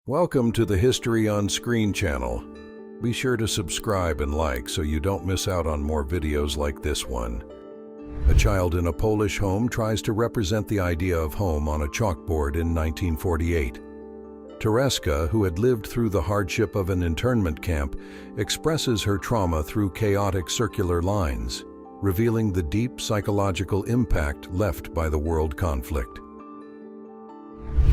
Welcome to the History on Screen channel. Be sure to subscribe and like so you don't miss out on more videos like this one. A child in a Polish home tries to represent the idea of home on a chalkboard in 1948. Tereska, who had lived through the hardship of an internment camp, expresses her trauma through chaotic circular lines, revealing the deep psychological impact left by the world conflict.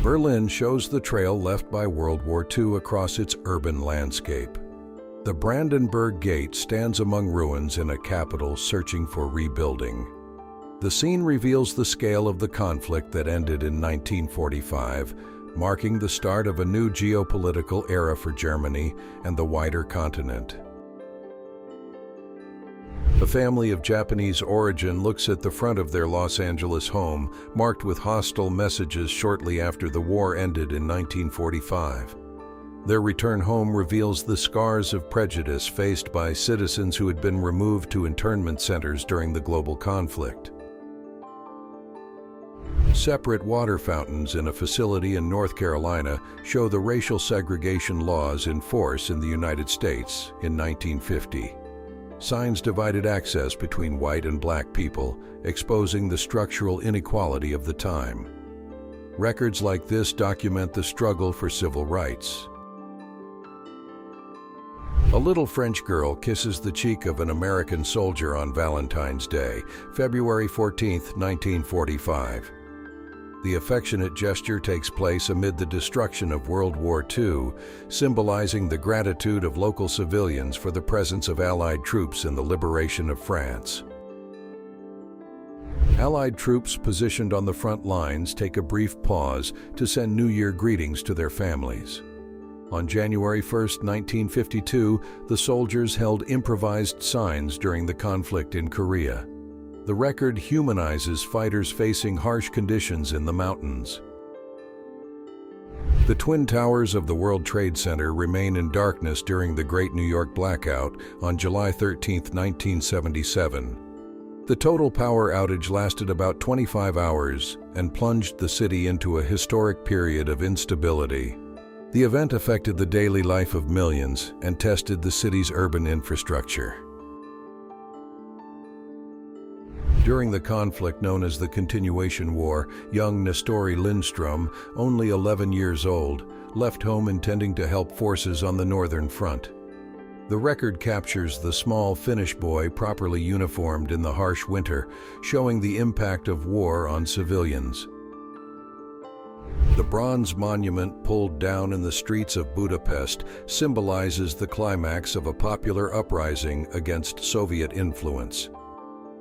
Berlin shows the trail left by World War II across its urban landscape. The Brandenburg Gate stands among ruins in a capital searching for rebuilding. The scene reveals the scale of the conflict that ended in 1945, marking the start of a new geopolitical era for Germany and the wider continent. A family of Japanese origin looks at the front of their Los Angeles home, marked with hostile messages shortly after the war ended in 1945. Their return home reveals the scars of prejudice faced by citizens who had been removed to internment centers during the global conflict. Separate water fountains in a facility in North Carolina show the racial segregation laws in force in the United States in 1950. Signs divided access between white and black people, exposing the structural inequality of the time. Records like this document the struggle for civil rights. A little French girl kisses the cheek of an American soldier on Valentine's Day, February 14, 1945. The affectionate gesture takes place amid the destruction of World War II, symbolizing the gratitude of local civilians for the presence of Allied troops in the liberation of France. Allied troops positioned on the front lines take a brief pause to send New Year greetings to their families. On January 1, 1952, the soldiers held improvised signs during the conflict in Korea. The record humanizes fighters facing harsh conditions in the mountains. The Twin Towers of the World Trade Center remain in darkness during the Great New York Blackout on July 13, 1977. The total power outage lasted about 25 hours and plunged the city into a historic period of instability. The event affected the daily life of millions and tested the city's urban infrastructure. During the conflict known as the Continuation War, young Nestori Lindstrom, only 11 years old, left home intending to help forces on the Northern Front. The record captures the small Finnish boy properly uniformed in the harsh winter, showing the impact of war on civilians. The bronze monument pulled down in the streets of Budapest symbolizes the climax of a popular uprising against Soviet influence.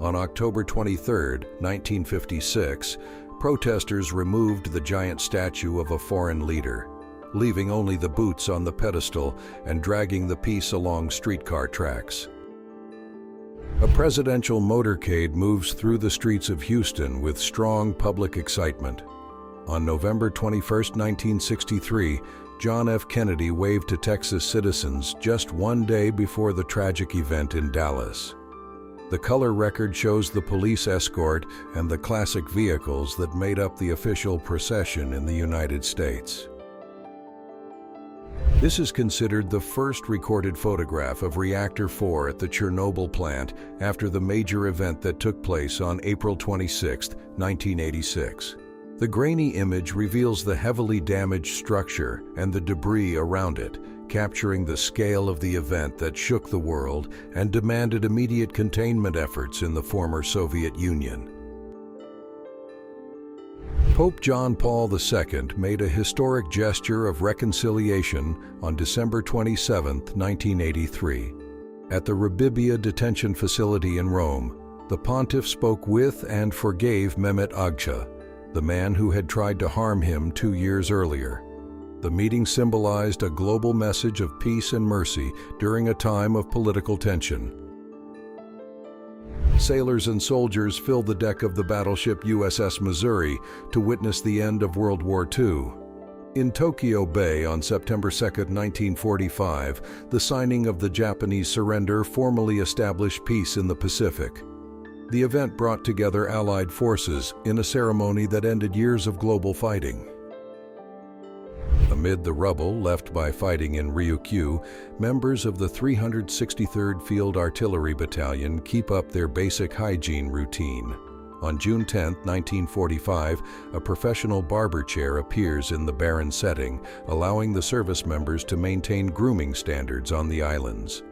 On October 23, 1956, protesters removed the giant statue of a foreign leader, leaving only the boots on the pedestal and dragging the piece along streetcar tracks. A presidential motorcade moves through the streets of Houston with strong public excitement. On November 21, 1963, John F. Kennedy waved to Texas citizens just one day before the tragic event in Dallas. The color record shows the police escort and the classic vehicles that made up the official procession in the United States. This is considered the first recorded photograph of Reactor 4 at the Chernobyl plant after the major event that took place on April 26, 1986. The grainy image reveals the heavily damaged structure and the debris around it, capturing the scale of the event that shook the world and demanded immediate containment efforts in the former Soviet Union. Pope John Paul II made a historic gesture of reconciliation on December 27, 1983. At the Rebibbia detention facility in Rome, the pontiff spoke with and forgave Mehmet Agca, the man who had tried to harm him 2 years earlier. The meeting symbolized a global message of peace and mercy during a time of political tension. Sailors and soldiers filled the deck of the battleship USS Missouri to witness the end of World War II. In Tokyo Bay on September 2, 1945, the signing of the Japanese surrender formally established peace in the Pacific. The event brought together Allied forces in a ceremony that ended years of global fighting. Amid the rubble left by fighting in Ryukyu, members of the 363rd Field Artillery Battalion keep up their basic hygiene routine. On June 10, 1945, a professional barber chair appears in the barren setting, allowing the service members to maintain grooming standards on the islands.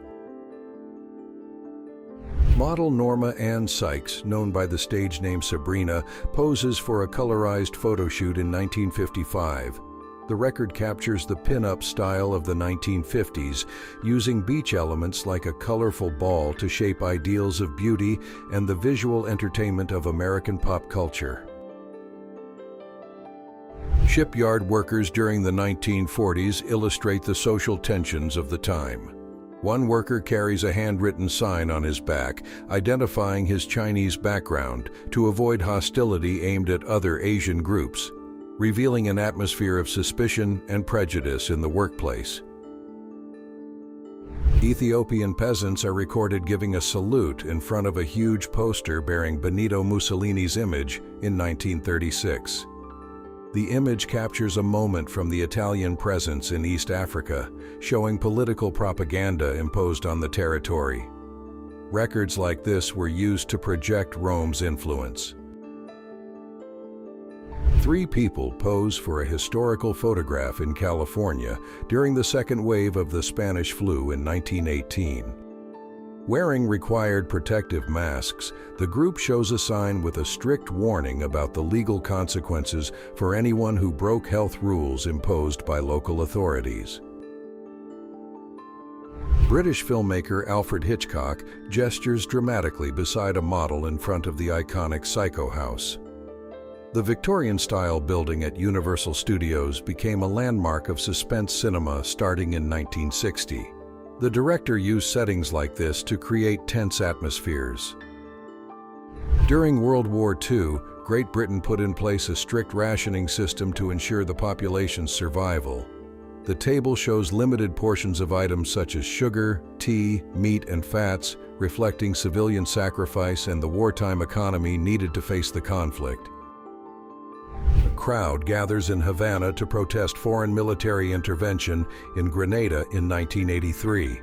Model Norma Ann Sykes, known by the stage name Sabrina, poses for a colorized photo shoot in 1955. The record captures the pin-up style of the 1950s, using beach elements like a colorful ball to shape ideals of beauty and the visual entertainment of American pop culture. Shipyard workers during the 1940s illustrate the social tensions of the time. One worker carries a handwritten sign on his back, identifying his Chinese background to avoid hostility aimed at other Asian groups, revealing an atmosphere of suspicion and prejudice in the workplace. Ethiopian peasants are recorded giving a salute in front of a huge poster bearing Benito Mussolini's image in 1936. The image captures a moment from the Italian presence in East Africa, showing political propaganda imposed on the territory. Records like this were used to project Rome's influence. 3 people pose for a historical photograph in California during the second wave of the Spanish flu in 1918. Wearing required protective masks, the group shows a sign with a strict warning about the legal consequences for anyone who broke health rules imposed by local authorities. British filmmaker Alfred Hitchcock gestures dramatically beside a model in front of the iconic Psycho House. The Victorian-style building at Universal Studios became a landmark of suspense cinema starting in 1960. The director used settings like this to create tense atmospheres. During World War II, Great Britain put in place a strict rationing system to ensure the population's survival. The table shows limited portions of items such as sugar, tea, meat, and fats, reflecting civilian sacrifice and the wartime economy needed to face the conflict. A crowd gathers in Havana to protest foreign military intervention in Grenada in 1983.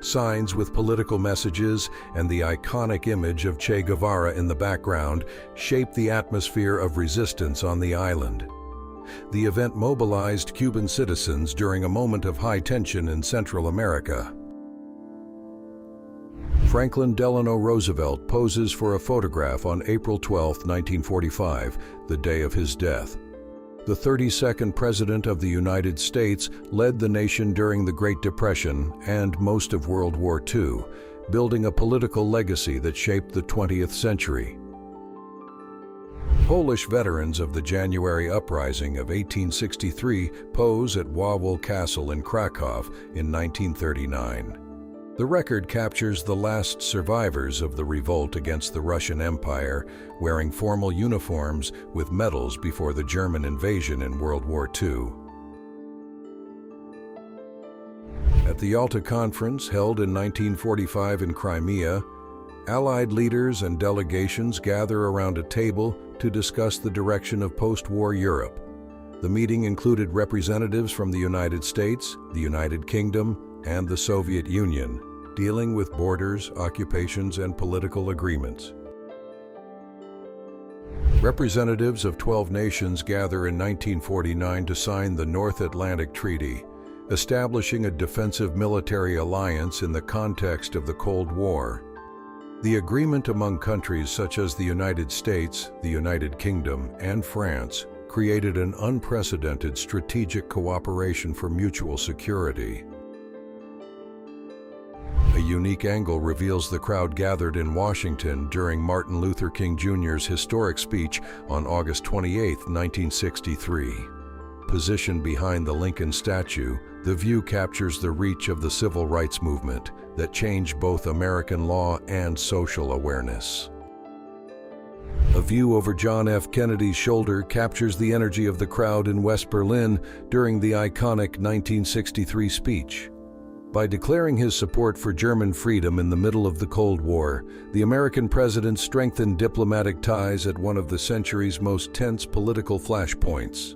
Signs with political messages and the iconic image of Che Guevara in the background shape the atmosphere of resistance on the island. The event mobilized Cuban citizens during a moment of high tension in Central America. Franklin Delano Roosevelt poses for a photograph on April 12, 1945, the day of his death. The 32nd President of the United States led the nation during the Great Depression and most of World War II, building a political legacy that shaped the 20th century. Polish veterans of the January Uprising of 1863 pose at Wawel Castle in Krakow in 1939. The record captures the last survivors of the revolt against the Russian Empire, wearing formal uniforms with medals before the German invasion in World War II. At the Yalta Conference, held in 1945 in Crimea, Allied leaders and delegations gather around a table to discuss the direction of post-war Europe. The meeting included representatives from the United States, the United Kingdom, and the Soviet Union, dealing with borders, occupations, and political agreements. Representatives of 12 nations gather in 1949 to sign the North Atlantic Treaty, establishing a defensive military alliance in the context of the Cold War. The agreement among countries such as the United States, the United Kingdom, and France created an unprecedented strategic cooperation for mutual security. A unique angle reveals the crowd gathered in Washington during Martin Luther King Jr.'s historic speech on August 28, 1963. Positioned behind the Lincoln statue, the view captures the reach of the civil rights movement that changed both American law and social awareness. A view over John F. Kennedy's shoulder captures the energy of the crowd in West Berlin during the iconic 1963 speech. By declaring his support for German freedom in the middle of the Cold War, the American president strengthened diplomatic ties at one of the century's most tense political flashpoints.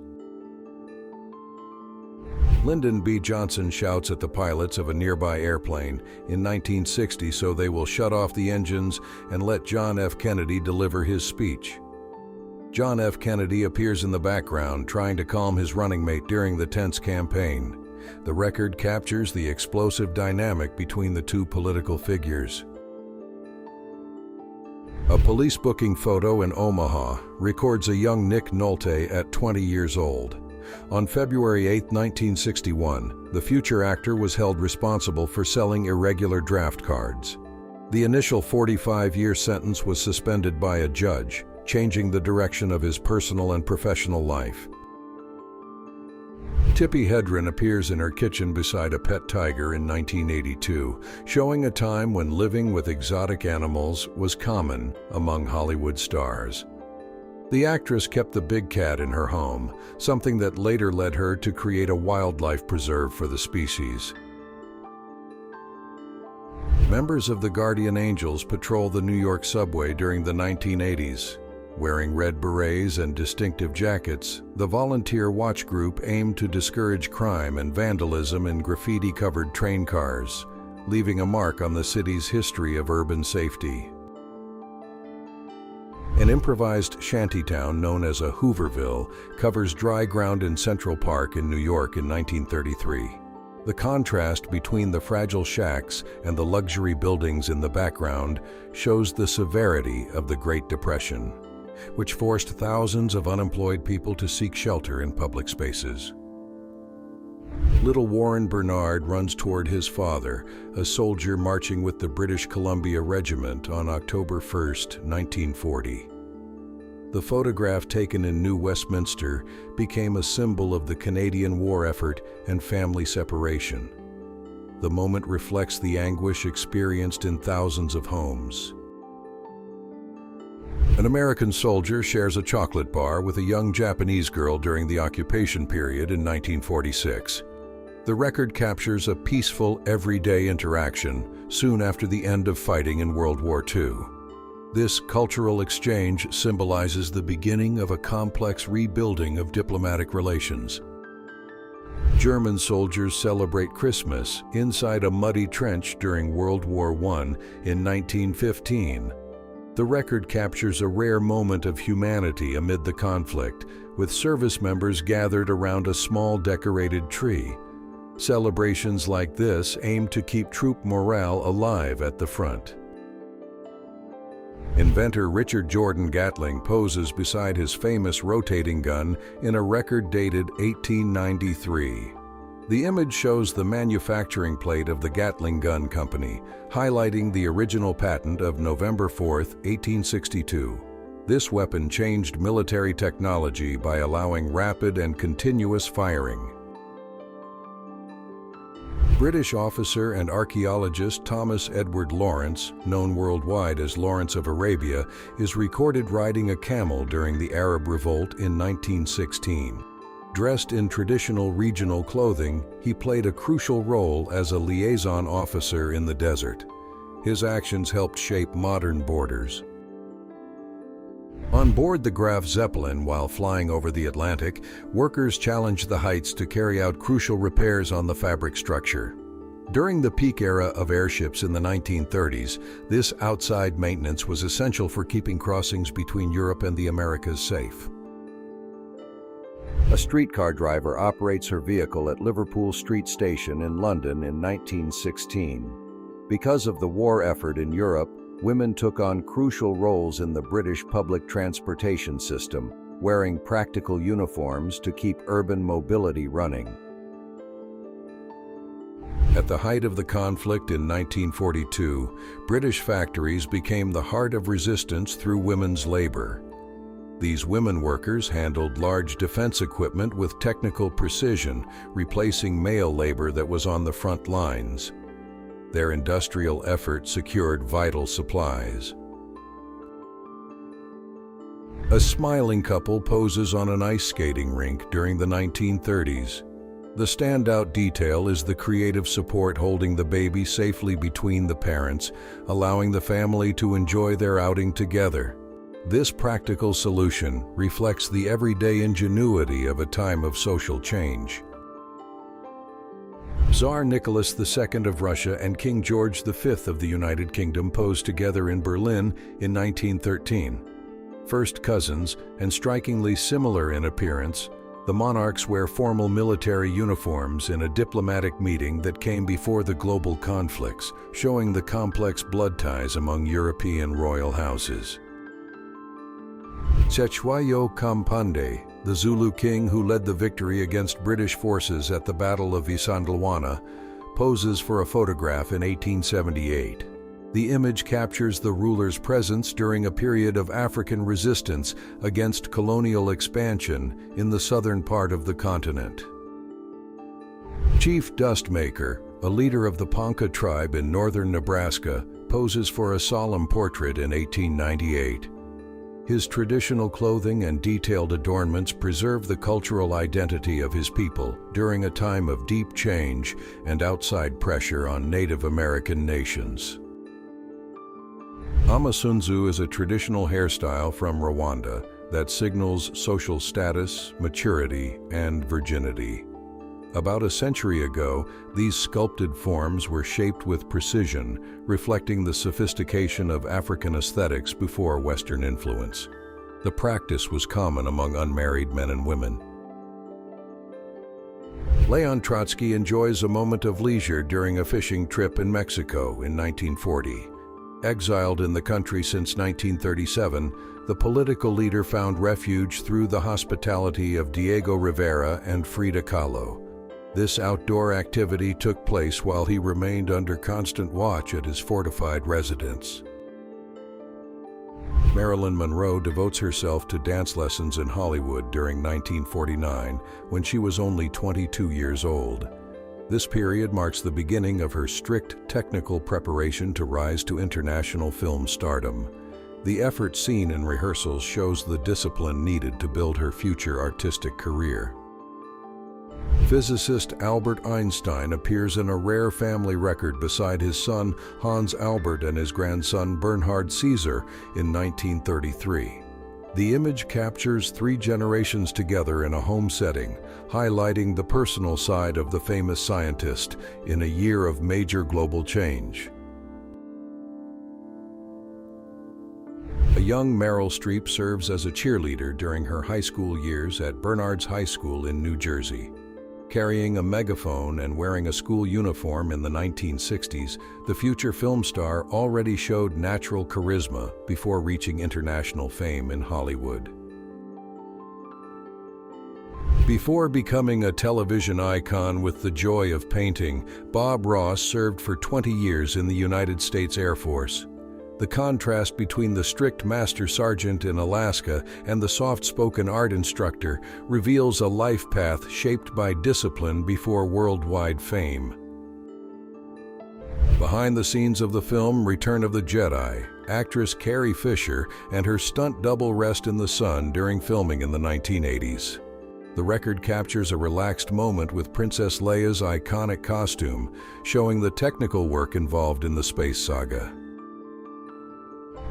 Lyndon B. Johnson shouts at the pilots of a nearby airplane in 1960 so they will shut off the engines and let John F. Kennedy deliver his speech. John F. Kennedy appears in the background trying to calm his running mate during the tense campaign. The record captures the explosive dynamic between the two political figures. A police booking photo in Omaha records a young Nick Nolte at 20 years old. On February 8, 1961, the future actor was held responsible for selling irregular draft cards. The initial 45-year sentence was suspended by a judge, changing the direction of his personal and professional life. Tippi Hedren appears in her kitchen beside a pet tiger in 1982, showing a time when living with exotic animals was common among Hollywood stars. The actress kept the big cat in her home, something that later led her to create a wildlife preserve for the species. Members of the Guardian Angels patrol the New York subway during the 1980s. Wearing red berets and distinctive jackets, the volunteer watch group aimed to discourage crime and vandalism in graffiti-covered train cars, leaving a mark on the city's history of urban safety. An improvised shantytown known as a Hooverville covers dry ground in Central Park in New York in 1933. The contrast between the fragile shacks and the luxury buildings in the background shows the severity of the Great Depression, which forced thousands of unemployed people to seek shelter in public spaces. Little Warren Bernard runs toward his father, a soldier marching with the British Columbia Regiment on October 1, 1940. The photograph taken in New Westminster became a symbol of the Canadian war effort and family separation. The moment reflects the anguish experienced in thousands of homes. An American soldier shares a chocolate bar with a young Japanese girl during the occupation period in 1946. The record captures a peaceful, everyday interaction soon after the end of fighting in World War II. This cultural exchange symbolizes the beginning of a complex rebuilding of diplomatic relations. German soldiers celebrate Christmas inside a muddy trench during World War I in 1915. The record captures a rare moment of humanity amid the conflict, with service members gathered around a small decorated tree. Celebrations like this aim to keep troop morale alive at the front. Inventor Richard Jordan Gatling poses beside his famous rotating gun in a record dated 1893. The image shows the manufacturing plate of the Gatling Gun Company, highlighting the original patent of November 4, 1862. This weapon changed military technology by allowing rapid and continuous firing. British officer and archaeologist Thomas Edward Lawrence, known worldwide as Lawrence of Arabia, is recorded riding a camel during the Arab Revolt in 1916. Dressed in traditional regional clothing, he played a crucial role as a liaison officer in the desert. His actions helped shape modern borders. On board the Graf Zeppelin while flying over the Atlantic, workers challenged the heights to carry out crucial repairs on the fabric structure. During the peak era of airships in the 1930s, this outside maintenance was essential for keeping crossings between Europe and the Americas safe. A streetcar driver operates her vehicle at Liverpool Street Station in London in 1916. Because of the war effort in Europe, women took on crucial roles in the British public transportation system, wearing practical uniforms to keep urban mobility running. At the height of the conflict in 1942, British factories became the heart of resistance through women's labor. These women workers handled large defense equipment with technical precision, replacing male labor that was on the front lines. Their industrial effort secured vital supplies. A smiling couple poses on an ice skating rink during the 1930s. The standout detail is the creative support holding the baby safely between the parents, allowing the family to enjoy their outing together. This practical solution reflects the everyday ingenuity of a time of social change. Tsar Nicholas II of Russia and King George V of the United Kingdom posed together in Berlin in 1913. First cousins and strikingly similar in appearance, the monarchs wear formal military uniforms in a diplomatic meeting that came before the global conflicts, showing the complex blood ties among European royal houses. Cetshwayo Kampande, the Zulu king who led the victory against British forces at the Battle of Isandlwana, poses for a photograph in 1878. The image captures the ruler's presence during a period of African resistance against colonial expansion in the southern part of the continent. Chief Dustmaker, a leader of the Ponca tribe in northern Nebraska, poses for a solemn portrait in 1898. His traditional clothing and detailed adornments preserve the cultural identity of his people during a time of deep change and outside pressure on Native American nations. Amasunzu is a traditional hairstyle from Rwanda that signals social status, maturity, and virginity. About a century ago, these sculpted forms were shaped with precision, reflecting the sophistication of African aesthetics before Western influence. The practice was common among unmarried men and women. Leon Trotsky enjoys a moment of leisure during a fishing trip in Mexico in 1940. Exiled in the country since 1937, the political leader found refuge through the hospitality of Diego Rivera and Frida Kahlo. This outdoor activity took place while he remained under constant watch at his fortified residence. Marilyn Monroe devotes herself to dance lessons in Hollywood during 1949, when she was only 22 years old. This period marks the beginning of her strict technical preparation to rise to international film stardom. The effort seen in rehearsals shows the discipline needed to build her future artistic career. Physicist Albert Einstein appears in a rare family record beside his son Hans Albert and his grandson Bernhard Caesar in 1933. The image captures 3 generations together in a home setting, highlighting the personal side of the famous scientist in a year of major global change. A young Meryl Streep serves as a cheerleader during her high school years at Bernards High School in New Jersey. Carrying a megaphone and wearing a school uniform in the 1960s, the future film star already showed natural charisma before reaching international fame in Hollywood. Before becoming a television icon with the joy of painting, Bob Ross served for 20 years in the United States Air Force. The contrast between the strict master sergeant in Alaska and the soft-spoken art instructor reveals a life path shaped by discipline before worldwide fame. Behind the scenes of the film Return of the Jedi, actress Carrie Fisher and her stunt double rest in the sun during filming in the 1980s. The record captures a relaxed moment with Princess Leia's iconic costume, showing the technical work involved in the space saga.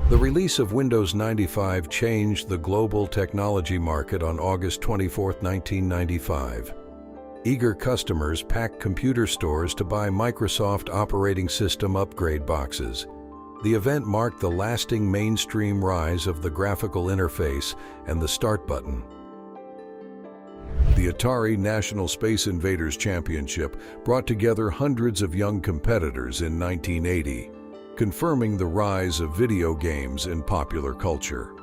The release of Windows 95 changed the global technology market on August 24, 1995. Eager customers packed computer stores to buy Microsoft operating system upgrade boxes. The event marked the lasting mainstream rise of the graphical interface and the Start button. The Atari National Space Invaders Championship brought together hundreds of young competitors in 1980. Confirming the rise of video games in popular culture.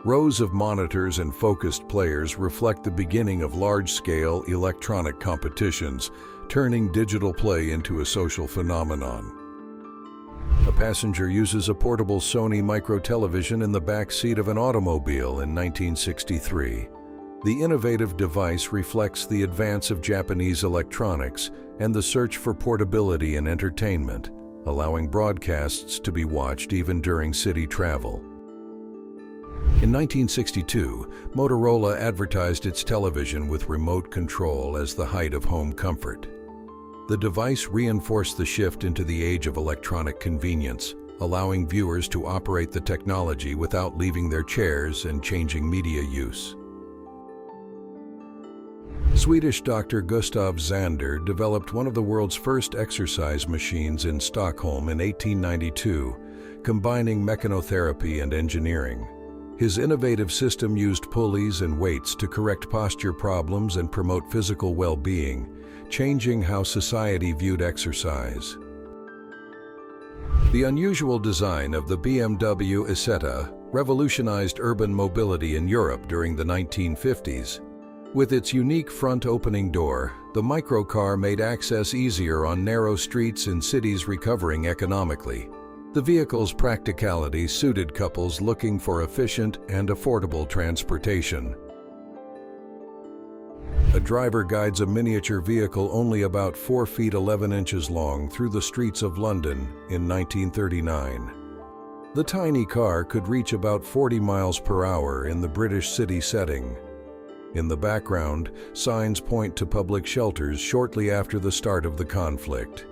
Rows of monitors and focused players reflect the beginning of large-scale electronic competitions, turning digital play into a social phenomenon. A passenger uses a portable Sony micro-television in the back seat of an automobile in 1963. The innovative device reflects the advance of Japanese electronics and the search for portability in entertainment, allowing broadcasts to be watched even during city travel. In 1962, Motorola advertised its television with remote control as the height of home comfort. The device reinforced the shift into the age of electronic convenience, allowing viewers to operate the technology without leaving their chairs and changing media use. Swedish Dr. Gustav Zander developed one of the world's first exercise machines in Stockholm in 1892, combining mechanotherapy and engineering. His innovative system used pulleys and weights to correct posture problems and promote physical well-being, changing how society viewed exercise. The unusual design of the BMW Isetta revolutionized urban mobility in Europe during the 1950s. With its unique front opening door, the microcar made access easier on narrow streets in cities recovering economically. The vehicle's practicality suited couples looking for efficient and affordable transportation. A driver guides a miniature vehicle only about 4 feet 11 inches long through the streets of London in 1939. The tiny car could reach about 40 miles per hour in the British city setting. In the background, signs point to public shelters shortly after the start of the conflict.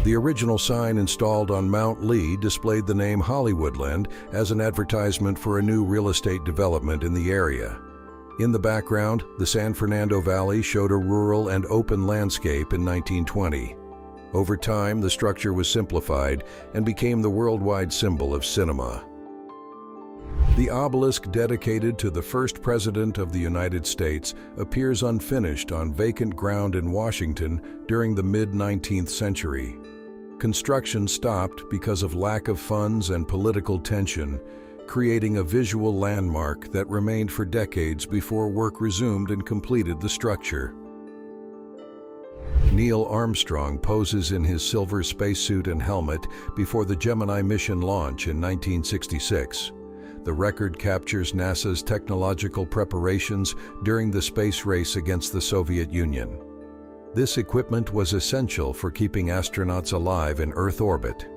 The original sign installed on Mount Lee displayed the name Hollywoodland as an advertisement for a new real estate development in the area. In the background, the San Fernando Valley showed a rural and open landscape in 1920. Over time, the structure was simplified and became the worldwide symbol of cinema. The obelisk dedicated to the first president of the United States appears unfinished on vacant ground in Washington during the mid-19th century. Construction stopped because of lack of funds and political tension, creating a visual landmark that remained for decades before work resumed and completed the structure. Neil Armstrong poses in his silver spacesuit and helmet before the Gemini mission launch in 1966. The record captures NASA's technological preparations during the space race against the Soviet Union. This equipment was essential for keeping astronauts alive in Earth orbit.